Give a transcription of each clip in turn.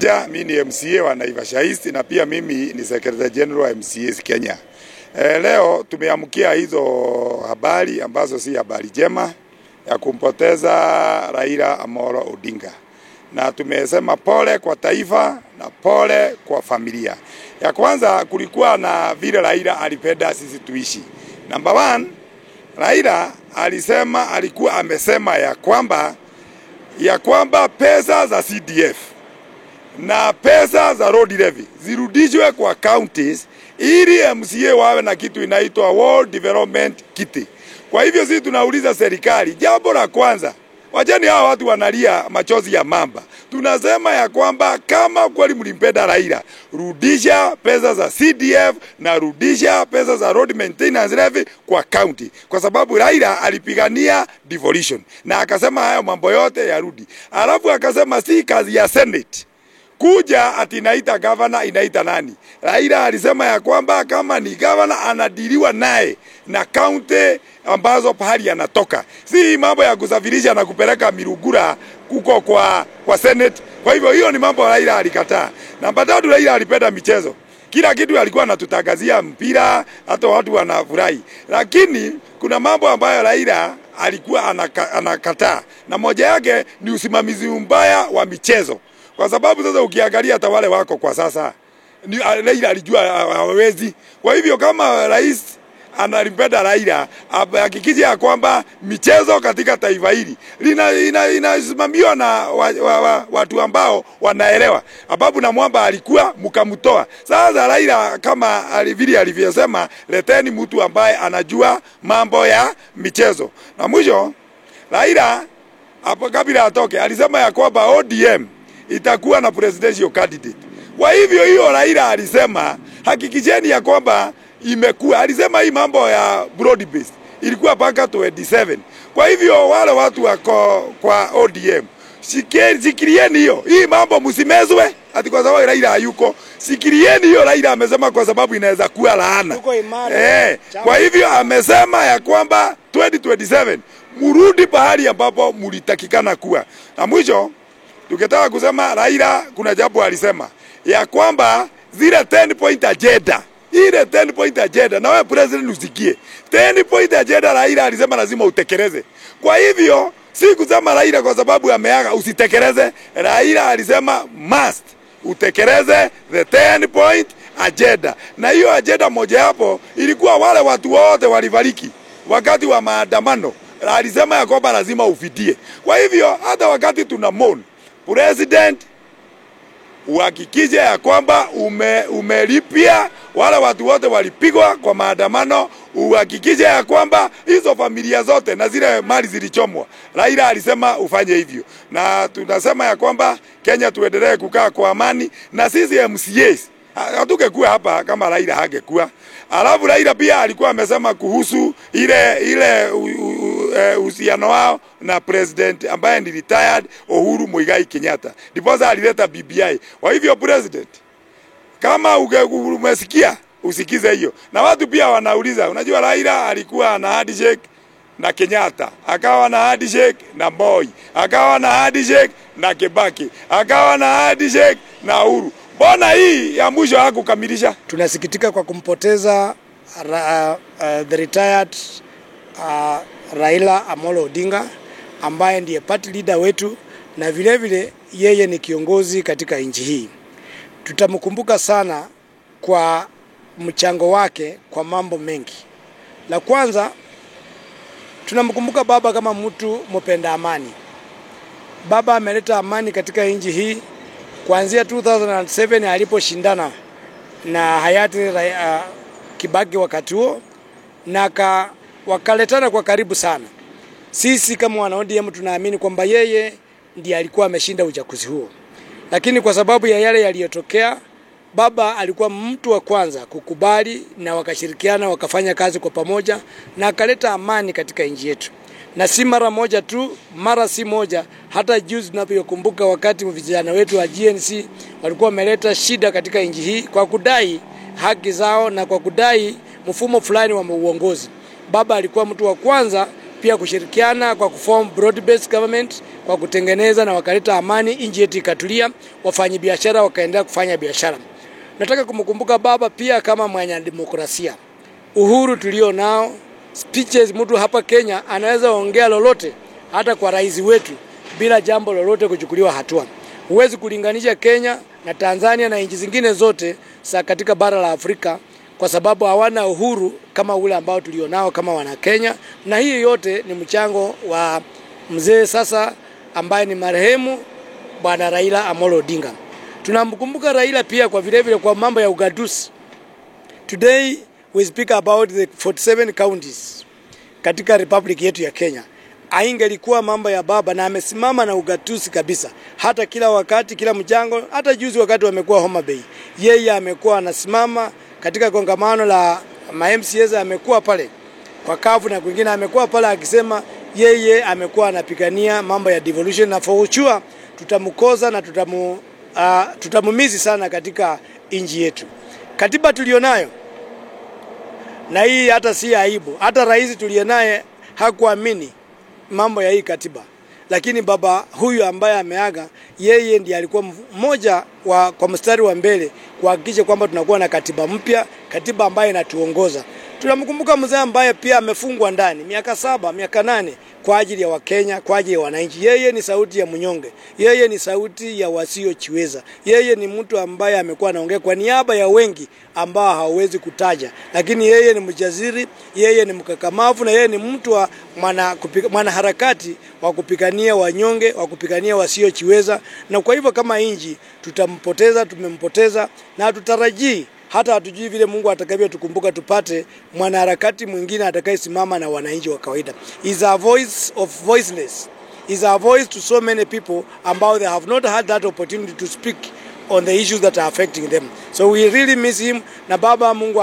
Mimi ni MCA wa Naivasha East na pia mimi ni Secretary General wa MCAs Kenya. Leo tumeamkia hizo habari ambazo si habari njema ya kumpoteza Raila Amolo Odinga. Na tumesema pole kwa taifa na pole kwa familia. Ya kwanza kulikuwa na vile Raila alipenda sisi tuishi. Number one, Raila alikuwa amesema ya kwamba pesa za CDF na pesa za road levy zirudishwe kwa counties ili MCA wawe na kitu inaitwa World Development Kit. Kwa hivyo sisi tunauliza serikali, jambo la kwanza, wajeni hao watu wanalia machozi ya mamba. Tunasema ya kwamba kama kweli mlimpenda Raila, rudisha pesa za CDF na rudisha pesa za road maintenance levy kwa county. Kwa sababu Raila alipigania devolution na akasema hayo mambo yote yarudi. Alafu akasema si kazi ya Senate kuja ati inaita governor, inaita nani. Raila alisema ya kwamba kama ni governor anadiliwa naye na county ambazo pahali anatoka. Si mambo ya kusafirisha na kupeleka Mirugura kuko kwa Senate. Kwa hivyo hiyo ni mambo Raila alikataa. Namba 3, Raila alipenda michezo. Kila kitu alikuwa anatutangazia mpira, hata watu wanafurahi. Lakini kuna mambo ambayo Raila alikuwa anakataa. Na moja yake ni usimamizi mbaya wa michezo. Kwa sababu sasa ukiangalia hata wale wako kwa sasa, Raila alijua hawezi. Kwa hivyo kama rais analimpenda Raila, hakikisha ya kwamba michezo katika taifa hili inasimamiwa na watu ambao wanaelewa. Ababu na Mwamba alikuwa mkamtoa. Sasa Raila kama vile alivyosema, leteni mtu ambaye anajua mambo ya michezo. Na mwisho Raila hapo kabla atoke alisema ya kwamba ODM itakuwa na presidential candidate. Kwa hivyo hiyo Raila alisema hakikisheni ya kwamba imekuwa. Alisema hii mambo ya broad based ilikuwa paka 27. Kwa hivyo wale watu wako kwa ODM, sikilieni hiyo. Hii mambo msimezwe ati kwa sababu Raila hayuko. Sikilieni hiyo Raila amesema kwa sababu inaweza kuwa laana. Kwa hivyo amesema ya kwamba 2027 murudi pahali ambapo mlitakikana kuwa. Na mwisho tukitaka kusema Raila kuna jambo alisema ya kwamba zile 10 point agenda, ile 10 point agenda, na wewe president usikie 10 point agenda Raila alisema lazima utekeleze. Kwa hivyo si kusema Raila kwa sababu ameaga usitekeleze. Raila alisema must utekeleze the 10 point agenda. Na hiyo agenda moja hapo ilikuwa wale watu wote walifariki wakati wa maandamano. Alisema ya kwamba lazima ufitie. Kwa hivyo hata wakati tunamon president uhakikishe ya kwamba umelipia wale watu wote walipigwa kwa maandamano. Uhakikishe ya kwamba hizo familia zote na zile mali zilichomwa. Raila alisema ufanye hivyo. Na tunasema ya kwamba Kenya tuendelee kukaa kwa amani, na sisi MCAs hatungekuwa hapa kama Raila hangekuwa. Alafu Raila pia alikuwa amesema kuhusu ile uhusiano wao na president ambaye ni retired Uhuru Muigai Kenyatta. Ndiposa alileta BBI. Kwa hivyo president, kama umesikia usikize hiyo. Na watu pia wanauliza, unajua Raila alikuwa na handshake na Kenyatta, akawa na handshake na Moi, akawa na handshake na Kibaki, akawa na handshake na Uhuru. Mbona hii ya mwisho hakukamilisha? Tunasikitika kwa kumpoteza the retired Raila Amolo Odinga ambaye ndiye party leader wetu, na vile vile yeye ni kiongozi katika nchi hii. Tutamkumbuka sana kwa mchango wake kwa mambo mengi. La kwanza, tunamkumbuka baba kama mtu mpenda amani. Baba ameleta amani katika nchi hii kuanzia 2007 aliposhindana na hayati Kibaki wakati huo, na wakaletana kwa karibu sana. Sisi kama wana ODM tunaamini kwamba yeye ndiye alikuwa ameshinda uchaguzi huo. Lakini kwa sababu ya yale yaliyotokea, baba alikuwa mtu wa kwanza kukubali, na wakashirikiana wakafanya kazi kwa pamoja na akaleta amani katika nchi yetu. Na si mara moja tu, mara si moja. Hata juzi tunapokumbuka wakati vijana wetu wa GNC walikuwa wameleta shida katika nchi hii kwa kudai haki zao na kwa kudai mfumo fulani wa uongozi. Baba alikuwa mtu wa kwanza pia kushirikiana kwa kuform broad based government, kwa kutengeneza na wakaleta amani, nchi yetu ikatulia, wafanyabiashara wakaendelea kufanya biashara. Nataka kumkumbuka baba pia kama mwenye demokrasia. Uhuru tulio nao, speeches, mtu hapa Kenya anaweza ongea lolote hata kwa rais wetu bila jambo lolote kuchukuliwa hatua. Huwezi kulinganisha Kenya na Tanzania na nchi zingine zote katika bara la Afrika kwa sababu hawana uhuru kama ule ambao tulionao kama wana Kenya, na hii yote ni mchango wa mzee sasa ambaye ni marehemu Bwana Raila Amolo Odinga. Tunamkumbuka Raila pia kwa vile kwa mambo ya ugatuzi. Today we speak about the 47 counties katika republic yetu ya Kenya. Aingelikuwa mambo ya baba, na amesimama na ugatuzi kabisa. Hata kila wakati, kila mchango, hata juzi wakati wamekuwa Homa Bay, yeye amekuwa anasimama katika kongamano la MCAs, amekuwa pale kwa kavu na kwingine amekuwa pale akisema yeye amekuwa anapigania mambo ya devolution, na for sure tutamkoza na tutamumizi sana katika nchi yetu. Katiba tulionayo, na hii hata si aibu, hata rais tulionaye hakuamini mambo ya hii katiba, lakini baba huyu ambaye ameaga, yeye ndiye alikuwa mmoja kwa mstari wa mbele kuhakikisha kwamba tunakuwa na katiba mpya, katiba ambayo inatuongoza. Tunamkumbuka mzee ambaye pia amefungwa ndani miaka 7, miaka 8 kwa ajili ya Wakenya, kwa ajili ya wananchi. Yeye ni sauti ya mnyonge, yeye ni sauti ya wasiojiweza. Yeye ni mtu ambaye amekuwa anaongea kwa niaba ya wengi ambao hawawezi kutaja, lakini yeye ni mjaziri, yeye ni mkakamavu, na yeye ni mtu wa mwanaharakati wa kupigania wanyonge, wa kupigania wasiojiweza. Na kwa hivyo kama nchi tutampoteza, tumempoteza, na tutarajii hata hatujui vile Mungu atakavyo tukumbuka tupate mwanaharakati mwingine atakayesimama na wananchi wa kawaida. Is a voice of voiceless. Is a voice to so many people ambao they have not had that opportunity to speak on the issues that are affecting them. So we really miss him, na baba Mungu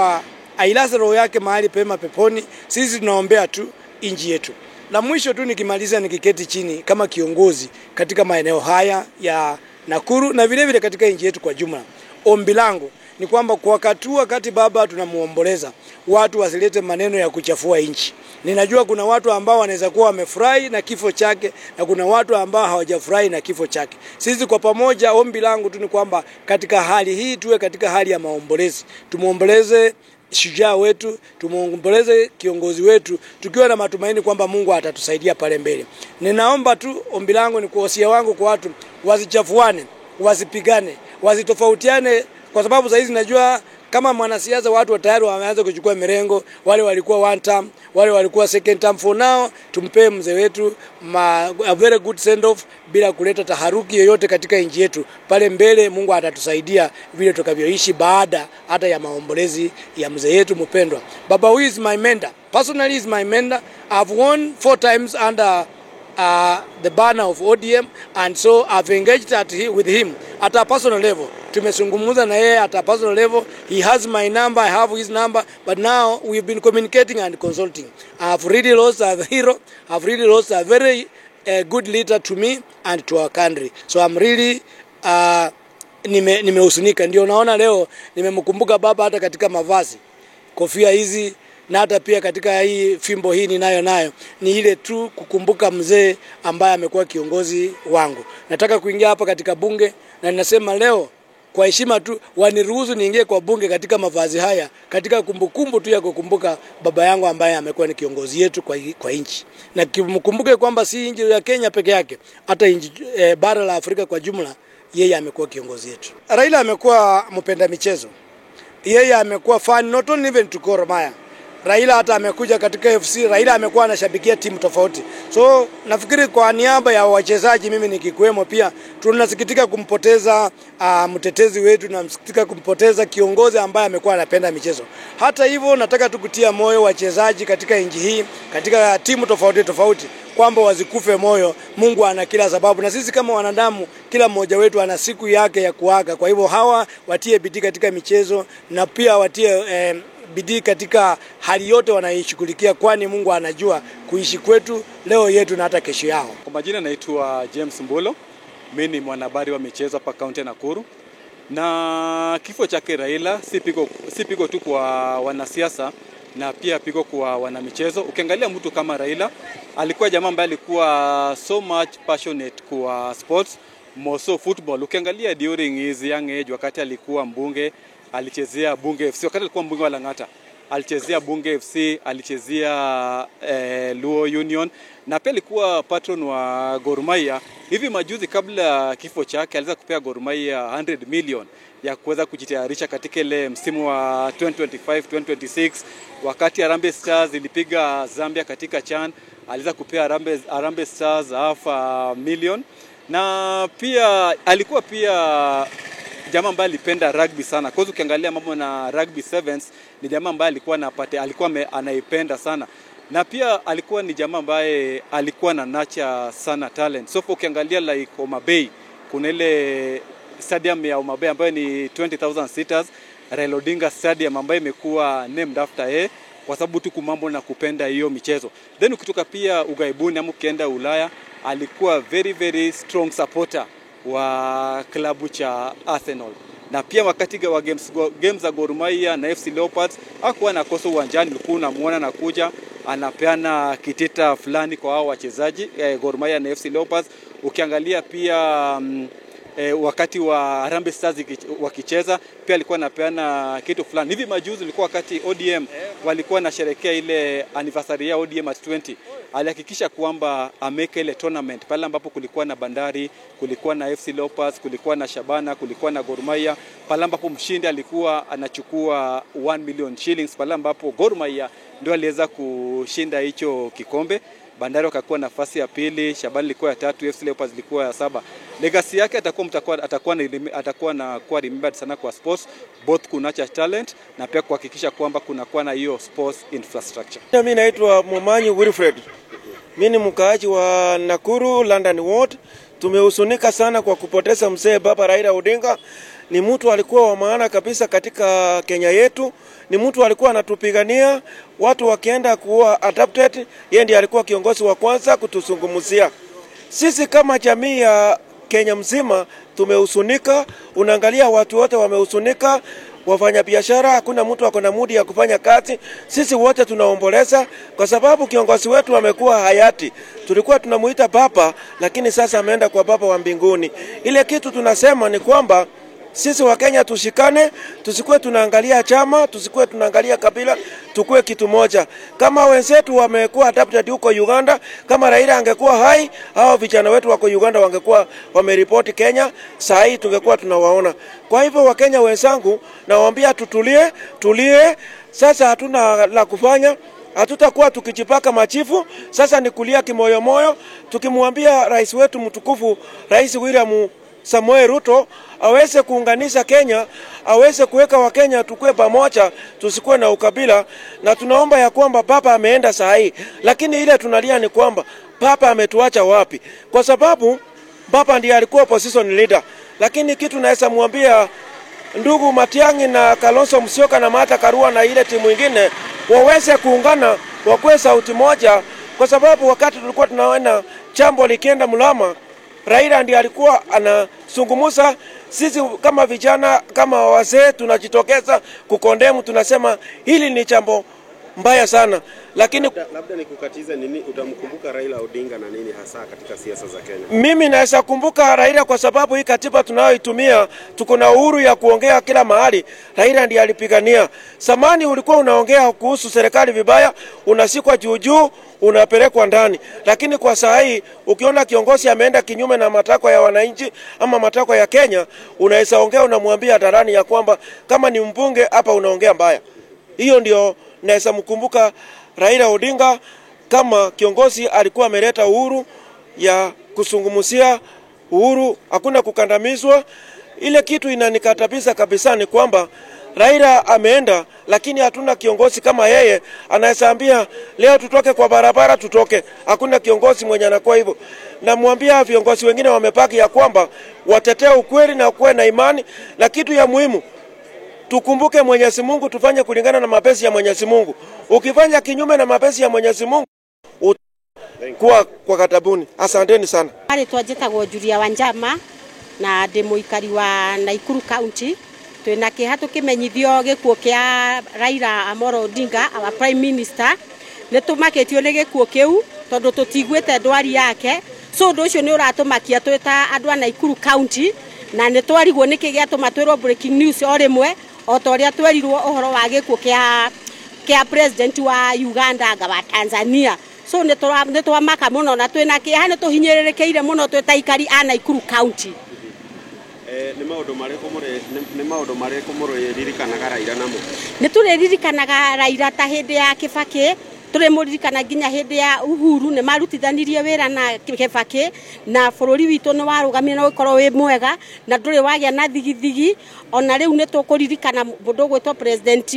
ailaze roho yake mahali pema peponi. Sisi tunaombea tu nchi yetu. La mwisho tu nikimaliza, nikiketi chini kama kiongozi katika maeneo haya ya Nakuru na vile vile katika nchi yetu kwa jumla, ombi langu ni kwamba kwa wakati baba tunamuomboleza, watu wasilete maneno ya kuchafua nchi. Ninajua kuna watu ambao wanaweza kuwa wamefurahi na kifo chake, na kuna watu ambao hawajafurahi na kifo chake. Sisi kwa pamoja, ombi langu tu ni kwamba katika hali hii tuwe katika hali ya maombolezi. Tumuomboleze shujaa wetu, tumuomboleze kiongozi wetu, tukiwa na matumaini kwamba Mungu atatusaidia pale mbele. Ninaomba tu, ombi langu ni kuwasia wangu kwa watu, wasichafuane, wasipigane, wasitofautiane, kwa sababu sasa hizi najua kama mwanasiasa watu tayari wameanza kuchukua mirengo. Wale walikuwa one term, wale walikuwa second term. For now tumpe mzee wetu a very good send off bila kuleta taharuki yoyote katika nchi yetu. Pale mbele Mungu atatusaidia vile tukavyoishi baada hata ya maombolezi ya mzee yetu mpendwa. Baba huyu is my mentor. Personally is my mentor. I've won 4 times under the banner of ODM, and so I've engaged with him at a personal level. Tumezungumza na yeye at a personal level. He has my number, I have his number, but now we've been communicating and consulting. I've really lost a hero. I've really lost a very good leader to me and to our country. So I'm really nimehuzunika. Ndio naona leo nimemkumbuka baba hata katika mavazi, kofia hizi, na hata pia katika hii fimbo hii ninayo ni ile tu kukumbuka mzee ambaye amekuwa kiongozi wangu. Nataka kuingia hapa katika bunge, na ninasema leo kwa heshima tu waniruhusu niingie kwa bunge katika mavazi haya, katika kumbukumbu tu ya kukumbuka baba yangu ambaye amekuwa ni kiongozi yetu kwa nchi. Na kumkumbuke kwamba si nchi ya Kenya peke yake, hata nchi bara la Afrika kwa jumla, yeye amekuwa kiongozi yetu. Raila amekuwa mpenda michezo. Yeye amekuwa fan not only even to Gor Mahia. Raila hata amekuja katika FC, Raila amekuwa anashabikia timu tofauti. So nafikiri kwa niaba ya wachezaji, mimi nikikwemo pia, tunasikitika kumpoteza mtetezi wetu, na tunasikitika kumpoteza kiongozi ambaye amekuwa anapenda michezo. Hata hivyo nataka tukutia moyo wachezaji katika nchi hii, katika timu tofauti kwamba wazikufe moyo. Mungu ana kila sababu, na sisi kama wanadamu kila mmoja wetu ana siku yake ya kuaga. Kwa hivyo hawa watie bidii katika michezo, na pia watie bidii katika hali yote wanaishughulikia, kwani Mungu anajua kuishi kwetu leo yetu na hata kesho yao. Kwa majina naitwa James Mbulo. Mimi ni mwanahabari wa michezo hapa kaunti ya Nakuru. Na kifo chake Raila si pigo tu kwa wanasiasa, na pia pigo kwa wanamichezo. Ukiangalia mtu kama Raila, alikuwa jamaa ambaye alikuwa so much passionate kwa sports, more so football. Ukiangalia during his young age, wakati alikuwa mbunge, alichezea Bunge FC. Wakati alikuwa mbunge wa Lang'ata, alichezea Bunge FC, alichezea Luo Union, na pia alikuwa patron wa Gor Mahia. Hivi majuzi kabla kifo chake aliweza kupea Gor Mahia 100 million ya kuweza kujitayarisha katika ile msimu wa 2025-2026. Wakati Harambee Stars ilipiga Zambia katika CHAN, aliweza kupea Harambee Stars $500,000. Na pia alikuwa pia jamaa ambaye alipenda rugby sana. Kwa hiyo ukiangalia mambo na rugby sevens, ni jamaa ambaye alikuwa anaipenda sana. Na pia alikuwa ni jamaa ambaye alikuwa na nurture sana talent. So ukiangalia like Homa Bay, kuna ile stadium ya Homa Bay ambayo ni 20,000 seaters, Raila Odinga Stadium ambayo imekuwa named after yeye kwa sababu tu kumambo na kupenda hiyo michezo. Then ukitoka pia ugaibuni ama ukienda Ulaya, alikuwa very strong supporter wa klabu cha Arsenal. Na pia wakati wa games za Gor Mahia na FC Leopards, hakuwa anakosa uwanjani, ulikuwa unamuona anakuja anapeana kitita fulani kwa hao wachezaji Gor Mahia na FC Leopards. Ukiangalia pia wakati wa Harambee Stars wakicheza, pia alikuwa anapeana kitu fulani. Hivi majuzi ilikuwa wakati ODM walikuwa nasherehekea ile anniversary ya ODM at 20, alihakikisha kwamba ameka ile tournament pale ambapo kulikuwa na Bandari, kulikuwa na FC Leopards, kulikuwa na Shabana, kulikuwa na Gor Mahia, pale ambapo mshindi alikuwa anachukua 1 million shillings, pale ambapo Gor Mahia ndio aliweza kushinda hicho kikombe. Bandari wakakuwa nafasi ya pili, Shabana ilikuwa ya 3, FC Leopards ilikuwa ya 7. Legacy yake atakuwa na kuwa remembered sana kwa sports, both kunacha talent na pia kuhakikisha kwamba kunakuwa na hiyo sports infrastructure. Mimi naitwa Momanyi Wilfred. Mimi ni mkaaji wa Nakuru London Ward. Tumehusunika sana kwa kupoteza mzee Baba Raila Odinga. Ni mtu alikuwa wa maana kabisa katika Kenya yetu. Ni mtu alikuwa anatupigania watu wakienda kuwa adopted, yeye ndiye alikuwa kiongozi wa kwanza kutuzungumzia. Sisi kama jamii ya Kenya mzima tumehusunika, unaangalia watu wote wamehusunika, wafanya biashara, hakuna mtu ako na mudi ya kufanya kazi. Sisi wote tunaomboleza kwa sababu kiongozi wetu amekuwa hayati. Tulikuwa tunamuita baba, lakini sasa ameenda kwa baba wa mbinguni. Ile kitu tunasema ni kwamba sisi wa Kenya tushikane, tusikuwe tunaangalia chama, tusikuwe tunaangalia kabila, tukue kitu moja. Kama wenzetu wamekuwa adopted huko Uganda, kama Raila angekuwa hai, hao vijana wetu wako Uganda wangekuwa wameripoti Kenya, saa hii tungekuwa tunawaona. Kwa hivyo wa Kenya wenzangu, nawaambia tulie, sasa hatuna la kufanya. Hatutakuwa tukijipaka machifu, sasa ni kulia kimoyo, tukimwambia rais wetu mtukufu, Rais William Samoei Ruto aweze kuunganisha Kenya, aweze kuweka wa Kenya tukue pamoja, tusikuwe na ukabila. Na tunaomba ya kwamba baba ameenda saa hii, lakini ile tunalia ni kwamba baba ametuacha wapi? Kwa sababu baba ndiye alikuwa opposition leader. Lakini kitu naweza muambia ndugu Matiang'i na Kalonzo Musyoka na Martha Karua na ile timu nyingine waweze kuungana, wakuwe sauti moja, kwa sababu wakati tulikuwa tunaona jambo likienda mlama, Raila ndiye alikuwa anazungumza. Sisi kama vijana, kama wazee, tunajitokeza kukondemu, tunasema hili ni jambo mbaya sana. Lakini labda nikukatize, nini utamkumbuka Raila Odinga na nini hasa katika siasa za Kenya? Mimi naweza kumbuka Raila kwa sababu hii katiba tunayoitumia tuko na uhuru ya kuongea kila mahali. Raila ndiye alipigania. Samani ulikuwa unaongea kuhusu serikali vibaya, unasikwa juu, unapelekwa ndani. Lakini kwa saa hii ukiona kiongozi ameenda kinyume na matakwa ya wananchi ama matakwa ya Kenya, unaweza ongea, unamwambia hadharani ya kwamba kama ni mbunge hapa unaongea mbaya. Hiyo ndio naweza mkumbuka Raila Odinga kama kiongozi. Alikuwa ameleta uhuru ya kusungumusia uhuru, hakuna kukandamizwa. Ile kitu inanikatabiza kabisa ni kwamba Raila ameenda, lakini hatuna kiongozi kama yeye anayeambia leo tutoke kwa barabara tutoke. Hakuna kiongozi mwenye anakuwa hivyo. Na mwambia viongozi wengine wamepaki ya kwamba watetee ukweli na kuwe na imani, na kitu ya muhimu tukumbuke Mwenyezi Mungu, tufanye kulingana na mapenzi ya Mwenyezi Mungu. Ukifanya kinyume na mapenzi ya Mwenyezi Mungu kuwa kwa katabuni. Asanteni sana. Hali tuajeta kwa Julia Wanjama na demo ikari wa Nakuru County. twina kiha tukimenyithio gikuo kia Raila Amolo Odinga our prime minister ne tumaketio ni gikuo kiu tondu tutigwete ndwari yake so ndu ucio ni uratumakia twita andu a Nakuru county na ni twarigwo niki giatuma twirwo breaking news o rimwe o toria twerirwo uhoro wa gikuo kia president wa Uganda nga wa Tanzania so ni twamaka muno na twina kiha ni tuhinyirirekeire muno twitaikari a Nakuru county. Nĩ maũndũ marĩkũ mũririkanaga Raila namo? Nĩ tũririkanaga Raila ta hĩndĩ ya Kibaki, tũrĩmũririkana nginya hĩndĩ ya Uhuru nĩ marutithanirie wĩra na Kibaki na bũrũri witũ nĩ warũgamire na ũkorwo wĩ mwega na ndũrĩ wagĩa na thigithigi ona rĩu nĩ tũkũririkana mũndũ gwĩtwo president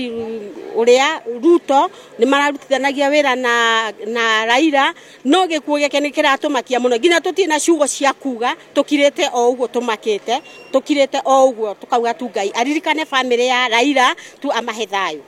ũrĩa Ruto nĩ mararutithanagia wĩra na Raila no gĩkuo gĩake nĩ kĩratũmakia mũno nginya tũtirĩ na ciugo cia kuga tũkirĩte o ũguo tũmakĩte tũkirĩte o ũguo tũkauga tu Ngai aririkane family ya Raila tu amahe thayũ.